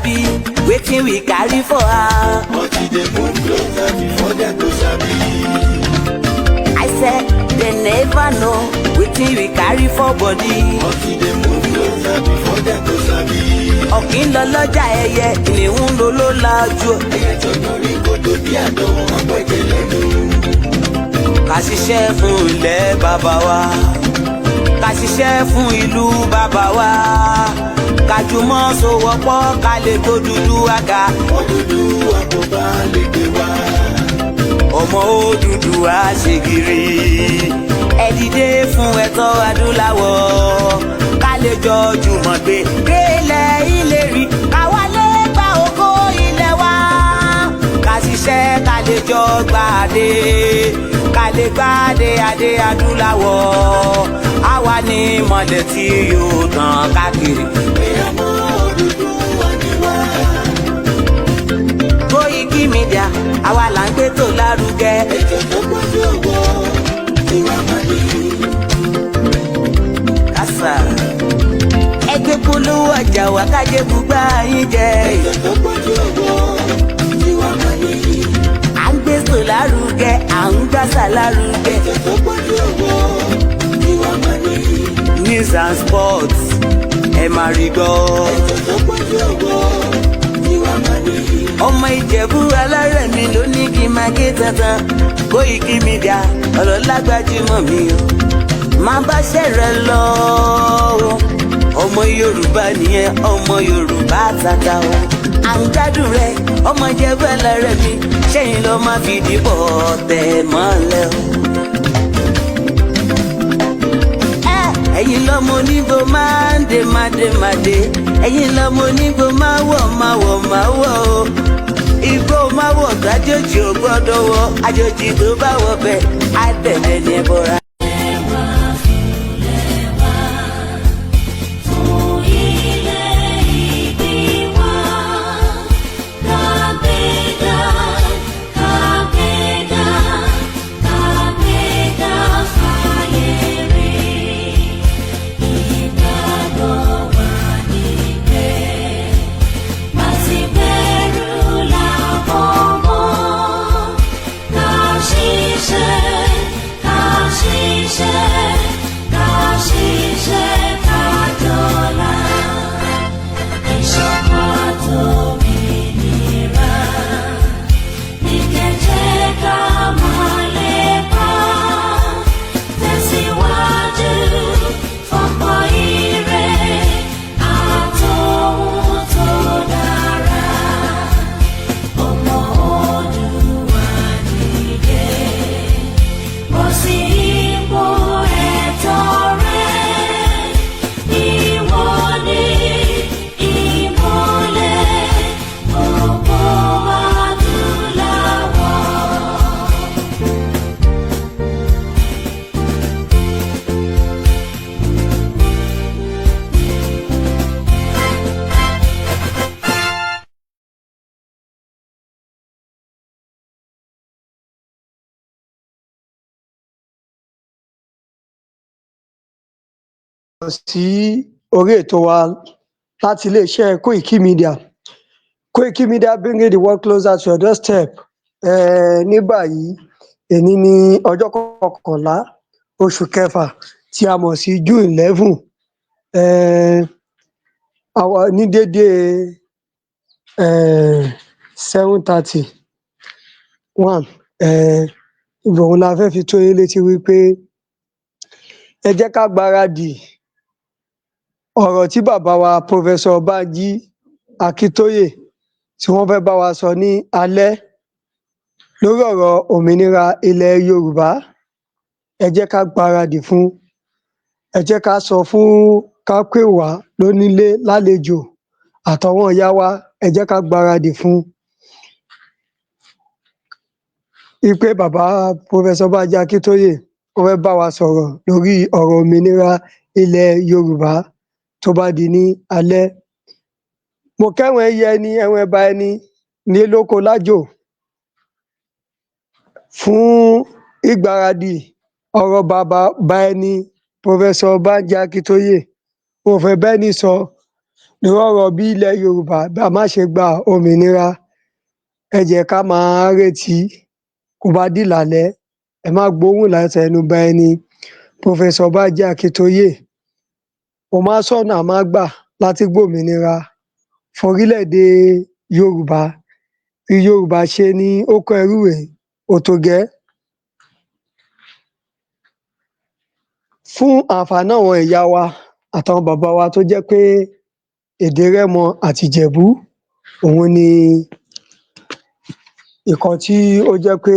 sabi wetin we carry for her. But e dey move closer before dem go sabi. I said they never know wetin we carry for body. But e dey move closer before dem go sabi. Ọ̀kín lọ lọ́jà ẹyẹ ìníhùn ló ló lajú. Ẹyẹ tó lórí kòtò bí àdó ọgbẹ́jẹ lẹ́nu. Ká ṣiṣẹ́ fún ilẹ̀ bàbá wa, ká ṣiṣẹ́ fún ìlú bàbá wa, ká jùmọ̀ sowọ́pọ̀ ká lè tó Odùduwà. Odùduwà kò bá lè gbé wá. Ọmọ Odùduwà ṣe gírí. Ẹ dìde fún ẹ̀tọ́ adúláwọ̀, ká lè jọ jùmọ̀ gbé délẹ̀ ìlérí, ká wálé gba ògo ilẹ̀ wa. Ká ṣiṣẹ́ ká lè jọ gbàdé, ká lè gbàdé adé adúláwọ̀. Àwa ni ìmọ̀lẹ̀ tí yóò tàn káàkiri. Ọmọ Odùduwà ni wá. Koiki Media àwa là ń gbé tó lárugẹ. Ètò tó pọ̀jù owó Tiwa Money. Kásá ẹgbẹ́ polówó ọjà wá kájé gbùgbà yín jẹ. Ètò tó pọ̀jù owó Tiwa Money. À ń gbé tó lárugẹ, à ń gbàsà lárugẹ. Ètò tó pọ̀jù owó Tiwa Money. News and sports ẹ máa rí gbọ́. Ètò tó pọ̀jù owó Tiwa Money. Ọmọ Ìjẹ̀bú alárẹ̀ mi ló ní kí n máa ké tantan. Koiki Media ọ̀rọ̀ lágbájúmọ̀ mi o, máa bá ṣẹ̀rẹ̀ lọ o. Ọmọ Yorùbá nìyẹn, ọmọ Yorùbá tata o. À ń gbádùn rẹ ọmọ Ìjẹ̀bú alárẹ̀ mi, ṣẹ́yìn ló máa fi dìbò tẹ̀ mọ́lẹ̀ o. Ẹ̀yin lọ́mọ onígbò máa ń dé mádémádé, ẹ̀yin lọ́mọ onígbò máa wọ̀ o. Igbó máa wọ̀ kájòjì ò gbọ́dọ̀ wọ̀, àjòjì tó bá wọ̀ bẹ́ẹ̀ á tẹ̀lé ní ẹbọra. Sí orí ètò wa láti iléeṣẹ́ Koiki Media. Koiki Media bringing the world closer to your doorstep. Ní báyìí èní ní ọjọ́ kọkànlá oṣù kẹfà tí a mọ̀ sí June 11. Àwa ní dédé 7:31 ìbòhùn la fẹ́ fi tó yín létí wípé ẹ jẹ́ ká gbáradì ọ̀rọ̀ tí bàbá wa Professor Banji Akintoye tí wọ́n fẹ́ bá wa sọ ní alẹ́ lórí ọ̀rọ̀ òmìnira ilẹ̀ Yorùbá. Ẹ jẹ́ ká gbáradì fún, ẹ jẹ́ ká sọ fún, ká pè wá lónílé lálejò àtàwọn ìyá wa, ẹ jẹ́ ká gbáradì fún wípé bàbá Professor Banji Akintoye wọ́n fẹ́ bá wa sọ̀rọ̀ lórí ọ̀rọ̀ òmìnira ilẹ̀ Yorùbá tó bá di ní alẹ́. Mo kẹ́wọ̀n ẹyẹ ẹni ẹ̀wọ̀n ẹ̀bà ẹni ní lóko lájò fún ìgbáradì ọ̀rọ̀ bàbá ẹni Professor Banji Akintoye. Mo fẹ́ bẹ́ẹ̀ ní sọ lórí ọ̀rọ̀ bí ilẹ̀ Yorùbá bá má ṣe gba òmìnira. Ẹ jẹ́ ká máa retí, kó bá dìlálẹ́ ẹ má gbóhùn láti ẹnu ba ẹni. Professor Banji Akintoye, ó má sọ́nà a má gbà láti gbòmìnira forílẹ̀-èdè Yorùbá. Bí Yorùbá ṣe ní ó kọ ẹrú rèé, ó tó gẹ́ẹ́. Fún àǹfààní àwọn ìyá wa àtàwọn bàbá wa tó jẹ́ pé èdè Rẹ́mọ àti Ìjẹ̀bú òun ni nǹkan tí ó jẹ́ pé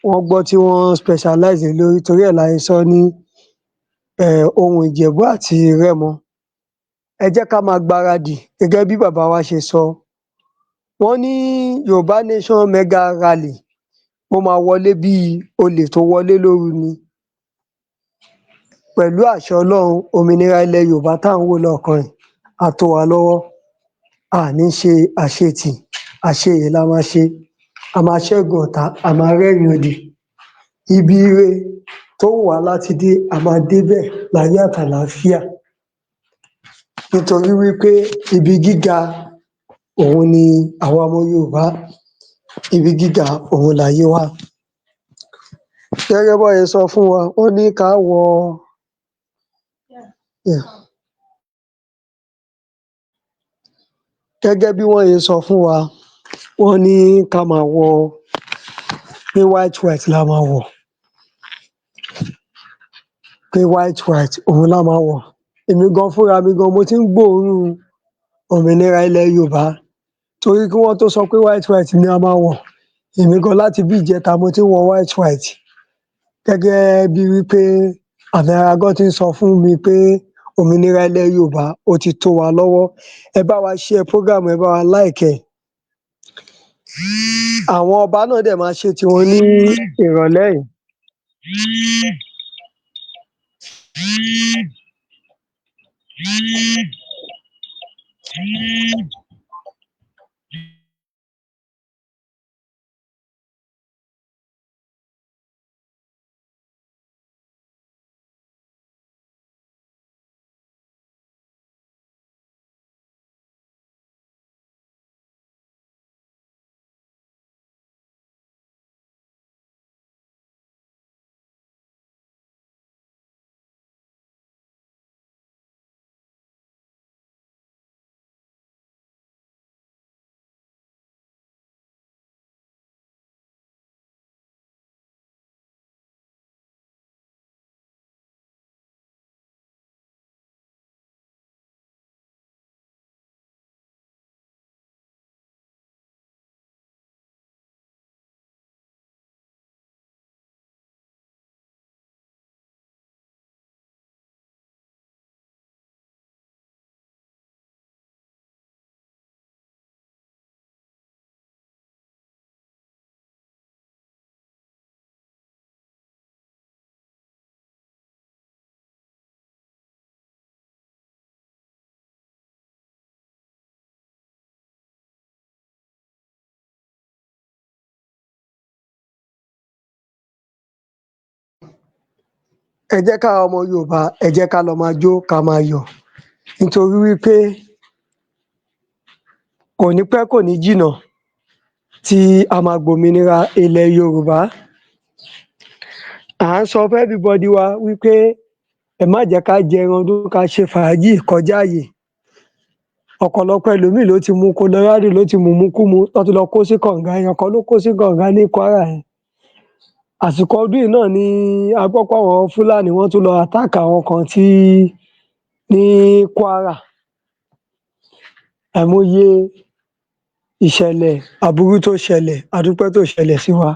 wọ́n gbọ́ tí wọ́n specialize lé lórí, torí ẹ̀ la ṣe sọ ní ohùn Ìjẹ̀bú àti Rẹ́mọ. Ẹ jẹ́ ká máa gbáradì gẹ́gẹ́ bí bàbá wa ṣe sọ. Wọ́n ní Yorùbá Nation Mega Rally ó máa wọlé bí olè tó wọlé lóru ni. Pẹ̀lú àṣẹ Ọlọ́run, òmìnira ilẹ̀ Yorùbá tá à ń wò lọ́ọ̀kan yìí á tó wa lọ́wọ́. A à ní ṣe àṣetì, àṣeyè la máa ṣe. A máa ṣẹ́gun ọ̀tá, a máa rẹ́rìn-ín òdì. Ibi ire tó wù wá láti dé, a máa débẹ̀ láyọ̀ àtàlàáfíà. Nítorí wípé ibi gíga òun ni àwa ọmọ Yorùbá, ibi gíga òun láyé wà. Gẹ́gẹ́ bọ́n ṣe sọ fún wa, wọ́n ní ká wọ gẹ́gẹ́ bí wọ́n ṣe sọ fún wa, wọ́n ní ká máa wọ pé white la máa wọ̀, pé white òun la máa wọ̀. Èmi gan fúnra mi gan mo ti ń gbóòórùn òmìnira ilẹ̀ Yorùbá, torí kí wọ́n tó sọ pé white ni a máa wọ̀, èmi gan láti bí ìjẹta mo ti ń wọ white. Gẹ́gẹ́ bí wípé àmì ara gan ti ń sọ fún mi pé òmìnira ilẹ̀ Yorùbá ó ti tó wa lọ́wọ́. Ẹ bá wa share program, ẹ bá wa like ẹ̀. Àwọn ọba náà dẹ̀ máa ṣe tiwọn ní ìrọ̀lẹ́ yìí. Ẹ jẹ́ káwa ọmọ Yorùbá, ẹ jẹ́ ká lọ máa jó, ká máa yọ̀. Nítorí wípé kò ní pẹ́ kò ní jìnnà tí a máa gbòmìnira ilẹ̀ Yorùbá. À ń sọ fún everybody wa wípé ẹ má jẹ́ ká jẹ ẹran ọdún, ká ṣe fàájì kọjá àyè. Ọ̀pọ̀lọpọ̀ ẹlòmíì ló ti mu Colorado, ló ti mùmúkúmu, tó ti lọ kó sí kànga. Èèyàn kan ló kó sí kànga ní Kwara yẹn. Àsìkò ọdún yìí náà ni a gbọ́ pé àwọn Fúlàní wọ́n tún lọ attack àwọn kan ní Kwara. Àìmọye ìṣẹ̀lẹ̀ aburú tó ṣẹlẹ̀, a dúpẹ́ tó ṣẹlẹ̀ sí wa.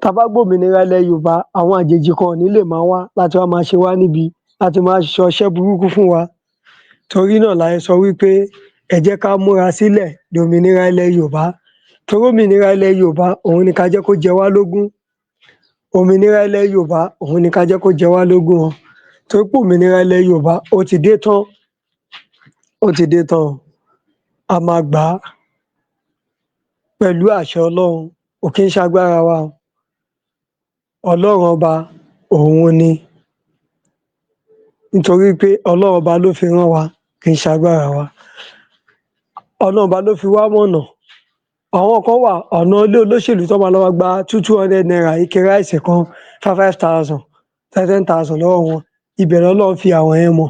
Tá bá gbòmìnira ilẹ̀ Yorùbá, àwọn àjèjì kan ò ní lè máa wá láti wá máa ṣe wá níbi, láti máa ṣọṣẹ́ burúkú fún wa. Torí náà la ṣe sọ wípé ẹ jẹ́ ká múra sílẹ̀ de òmìnira ilẹ̀ Yorùbá. Torí òmìnira ilẹ̀ Yorùbá òun ni ká jẹ́ kó jẹ wá lógún. Òmìnira ilẹ̀ Yorùbá òun ni ká jẹ́ kó jẹ wá lógún o. Torí pé òmìnira ilẹ̀ Yorùbá ó ti dé tán, ó ti dé tán. A máa gbà á pẹ̀lú àṣẹ Ọlọ́run, kò kí ń ṣagbára wa o. Ọlọ́run ọba òun ni. Nítorí pé Ọlọ́run ọba ló fi rán wa. kì í ṣagbára wa. Ọlọ́run ọba ló fi wá mọ̀nà. Àwọn kan wà ọ̀nà ilé olóṣèlú tó máa lọ máa gba 200 naira ike ráìsì kan 5,000 10,000 lọ́wọ́ wọn, ibẹ̀ lọ́lọ́run fi àwọn yẹn mọ̀.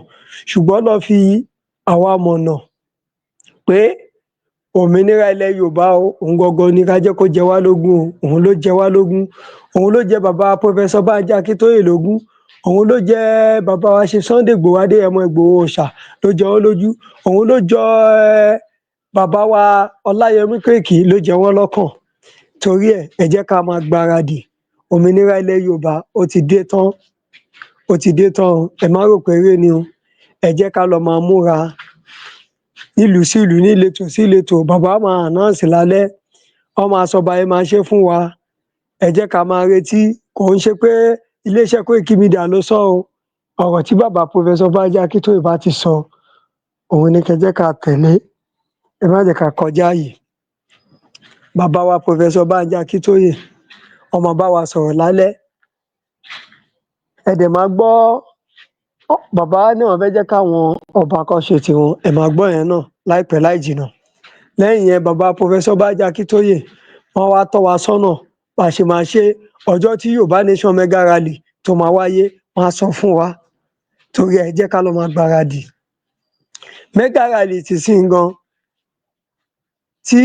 Ṣùgbọ́n Ọlọ́run fi àwa mọ̀nà pé òmìnira ilẹ̀ Yorùbá òun gangan ni ká jẹ́ kó jẹ wá lógún o, òun ló jẹ wá lógún, òun ló jẹ bàbá Professor Banji Akintoye lógún, òun ló jẹ bàbá wa Chief Sunday Igboho Adéyẹmọ Ìgbòho Òòṣà ló jẹ wọ́n lójú, òun ló jọ bàbá wa Ọláyẹmí Kóìkì ló jẹ wọ́n lọ́kàn. Torí ẹ jẹ́ ká máa gbáradì, òmìnira ilẹ̀ Yorùbá ó ti dé tán, ó ti dé tán o, ẹ má rò pé eré ni o, ẹ jẹ́ ká lọ máa múra nílùú sí ìlú, níletò sí ìletò. Bàbá máa announce lálẹ́, wọ́n máa sọ báyìí máa ṣe fún wa, ẹ jẹ́ ká máa retí. Kò ń ṣe pé iléeṣẹ́ Koiki Media ló sọ o, ọ̀rọ̀ tí bàbá Professor Banji Akintoye bá ti sọ òun ni kẹ́ jẹ́ ká tẹ̀lé, ẹ má jẹ́ ká kọjá àyè. Bàbá wa Professor Banji Akintoye wọ́n máa bá wa sọ̀rọ̀ lálẹ́, ẹ dẹ̀ máa gbọ́ bàbá ní wọ́n fẹ́ jẹ́ káwọn ọba kan ṣe tiwọn, ẹ máa gbọ́ yẹn náà láìpẹ́ láì jìnnà. Lẹ́yìn yẹn bàbá Professor Banji Akintoye wọ́n wá tọ́ wa sọ́nà bá a ṣe máa ṣe. Ọjọ́ tí Yorùbá Nation Mega Rally tó máa wáyé wọ́n á sọ fún wa, torí ẹ jẹ́ ká lọ máa gbáradì. Mega Rally ti sìn gan, tí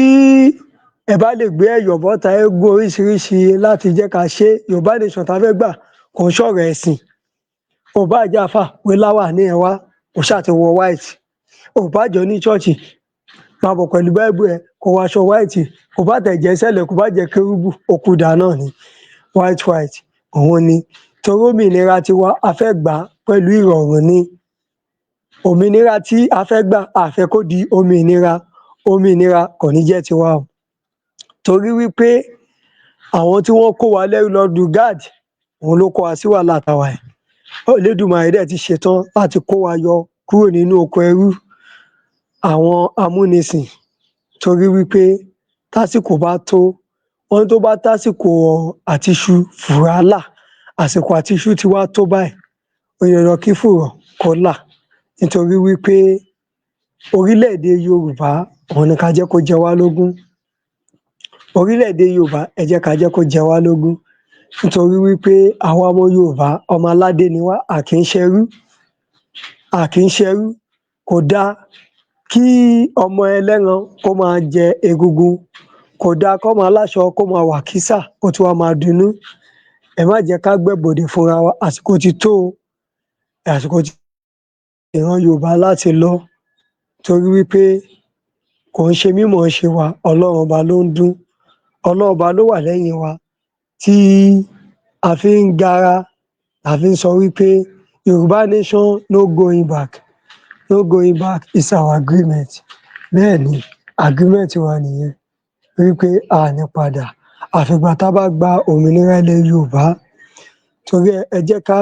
ẹ bá lè gbé ẹ̀yọ̀ bọ́ta eégún oríṣiríṣi láti jẹ́ ká ṣe. Yorùbá Nation tá fẹ́ gbà kò ń ṣọ̀rọ̀ ẹ̀sìn, ò bá jẹ́ àáfà wé láwàní ẹ wá, kò ṣáà ti wọ white, ò bá jọ ní ṣọ́ọ̀ṣì máa bọ̀ pẹ̀lú báíbù ẹ kó wọ aṣọ white, kò bá tẹ̀ jẹ́ sẹ́lẹ̀, kò bá jẹ́ kérúbù, òkúdà náà ni white òun ni. Torí òmìnira tiwa a fẹ́ gbà pẹ̀lú ìrọ̀rùn ni. Òmìnira tí a fẹ́ gbà a fẹ́ kó di òmìnira kò ní jẹ́ tiwa o. Torí wípé àwọn tí wọ́n kó wa lẹ́rú lọ lùgard òun ló kó wa sí wàhálà táwa ẹ̀. Olódùmarè dẹ̀ ti ṣetán láti kó wa yọ kúrò nínú oko ẹrú àwọn amúnisìn. Torí wípé tásìkò bá tó, wọ́n tó bá tásìkò àtiṣu fùrá là, àsìkò àtiṣu ti wá tó báyìí, ó yẹ lọ kí fùrọ̀ kó là. Nítorí wípé orílẹ̀-èdè Yorùbá òun ni ká jẹ́ kó jẹ wá lógún. Orílẹ̀-èdè Yorùbá ẹ jẹ́ ká jẹ́ kó jẹ wá lógún. Nítorí wípé àwa ọmọ Yorùbá ọmọ aládé ni wá, a kì í ṣẹrú. Kò dáa kí ọmọ ẹlẹ́ran kó máa jẹ egungun, kò dáa kọ́mọ aláṣọ kó máa wà kísà kó tún wá máa dunnú. Ẹ má jẹ́ ká gbẹ̀bọ̀dè fúnra wa, àsìkò ti tó o, àsìkò ti ìran Yorùbá láti lọ. Torí wípé kò ń ṣe mímọ̀ ṣe wa, Ọlọ́run ọba ló ń dún, Ọlọ́run ọba ló wà lẹ́yìn wa, tí a fi ń gara, a fi ń sọ wípé Yorùbá Nation no going back, no going back is our agreement. Bẹ́ẹ̀ ni agreement wa nìyẹn, wípé a ní padà àfìgbà tá bá gba òmìnira ilẹ̀ Yorùbá. Torí ẹ jẹ́ ká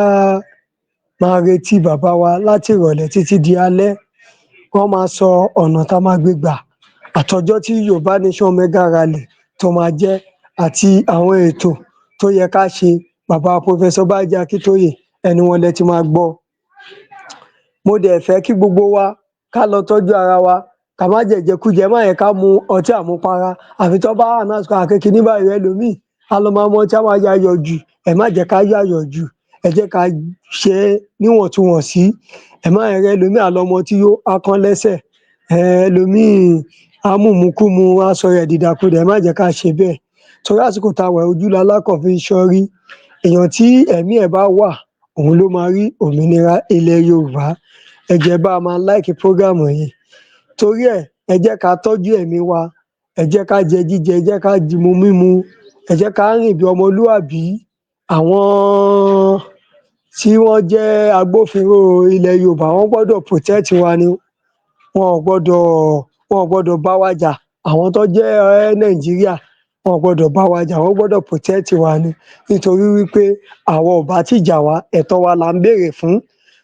máa retí bàbá wa láti ìrọ̀lẹ́ títí di alẹ́. Wọ́n máa sọ ọ̀nà tá máa gbé gbà, àtọjọ́ tí Yorùbá Nation Mega Rally tó máa jẹ́, àti àwọn ètò tó yẹ ká ṣe. Bàbá Professor Banji Akintoye ẹnu wọn lẹ ti máa gbọ́. Mo dẹ̀ fẹ́ kí gbogbo wa ká lọ tọ́jú ara wa, ká má jẹ̀jẹkújẹ, má yẹ ká mu ọtí àmupara. Àfi tó bá announce pé àkékè ní báyìí ẹlòmíì á lọ máa mu ọtí, á máa yayọ̀ jù. Ẹ má jẹ́ ká yayọ̀ jù, ẹ jẹ́ ká ṣe é níwọ̀ntúnwọ̀nsí. Ẹ má rẹ ẹlòmíì á lọ mu ọtí yó, á kán lẹ́sẹ̀. Ẹlòmíì á mùmúkúmu, á sọ rẹ̀ dìdàkudà. Ẹ má jẹ́ ká ṣe bẹ́ẹ̀. Torí àsìkò tá a wà ojú lalákàn fi ń ṣọ́rí. Èèyàn tí ẹ̀mí ẹ̀ bá wà òun ló máa rí òmìnira ilẹ̀ Yorùbá. Ẹ jẹ́ bá a máa like program yìí. Torí ẹ jẹ́ ká tọ́jú ẹ̀mí wa, ẹ jẹ́ ká jẹ jíjẹ, ẹ jẹ́ ká mu mímu, ẹ jẹ́ ká rìn bí ọmọlúàbí. Àwọn tí wọ́n jẹ́ agbófinró ilẹ̀ Yorùbá wọ́n gbọ́dọ̀ protect wa ni, wọn ò gbọ́dọ̀ bá wa jà. Àwọn tó jẹ́ Nàìjíríà wọn ò gbọ́dọ̀ bá wa jà, wọ́n gbọ́dọ̀ protect wa ni. Nítorí wípé àwọn ò bá tí jà wá, ẹ̀tọ́ wa là ń béèrè fún.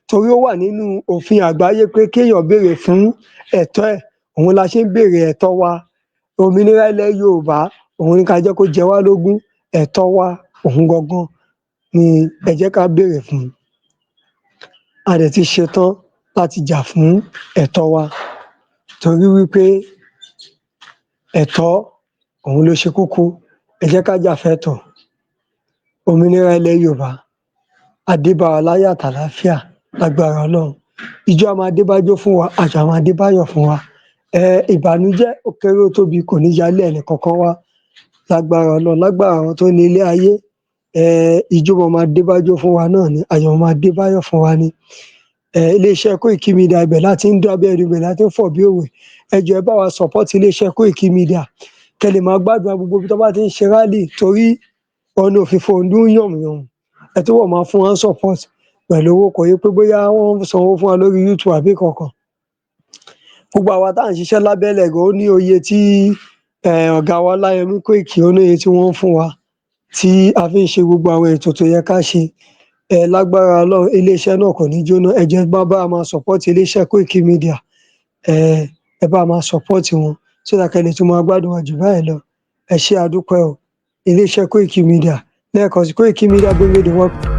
Torí ó wà nínú òfin àgbáyé pé kéèyàn béèrè fún ẹ̀tọ́ ẹ̀, òun la ṣe ń béèrè ẹ̀tọ́ wa. Òmìnira ilẹ̀ Yorùbá òun ni ká jẹ́ kó jẹ wá lógún, ẹ̀tọ́ wa òun gangan ni ẹ jẹ́ ká béèrè fún. A dẹ̀ ti ṣetán láti jà fún ẹ̀tọ́ wa torí wípé ẹ̀tọ́ òun ló ṣe kókó. Ẹ jẹ́ ká jà fẹ́tọ̀ọ́. Òmìnira ilẹ̀ Yorùbá á dé bá wa láyọ̀ àtàlàáfíà lágbára Ọlọ́run. Ijó á máa dé bájó fún wa, ayọ̀ á máa dé báyọ̀ fún wa. Ìbànújẹ́ ó kéré ó tóbi kò ní ya ilé ẹnìkankan wá lágbára Ọlọ́run. Lágbára àwọn tó ní ilé ayé, ijó máa dé bájó fún wa náà ni, ayọ̀ máa dé báyọ̀ fún wa ni. Iléeṣẹ́ Koiki Media ibẹ̀ láti ń dábẹ́ ẹnu, ibẹ̀ láti ń fọ̀ bí òwe. Ẹ jọ̀ọ́ ẹ bá wa support iléeṣẹ́ Koiki Media kẹ́ lè máa gbádùn gbogbo ibi tó bá ti ń ṣe rally torí ọ̀nà òfìfo ń dún yànmùyànmù. Ẹ túbọ̀ máa fún wa ní support pẹ̀lú owó, kò yẹ pé bóyá wọ́n sanwó fún wa lórí YouTube àbí kankan. Gbogbo àwa tá à ń ṣiṣẹ́ lábẹ́lẹ̀ gan, ó ní oye tí ọ̀gá wa Ọláyẹmí Koiki, ó ní oye tí wọ́n ń fún wa tí a fi ń ṣe gbogbo àwọn ètò tó yẹ ká ṣe. Lágbára Ọlọ́run iléeṣẹ́ náà kò ní jóná. Ẹ jọ̀ọ́ ẹ bá máa support iléeṣẹ́ Koiki Media. Ẹ bá máa support wọn so that kẹ́ lè tún máa gbádùn wa jù báyìí lọ. Ẹ ṣé a dúpẹ́ o. Iléeṣẹ́ Koiki Media lẹ́ẹ̀kan sí, Koiki Media bring you the work.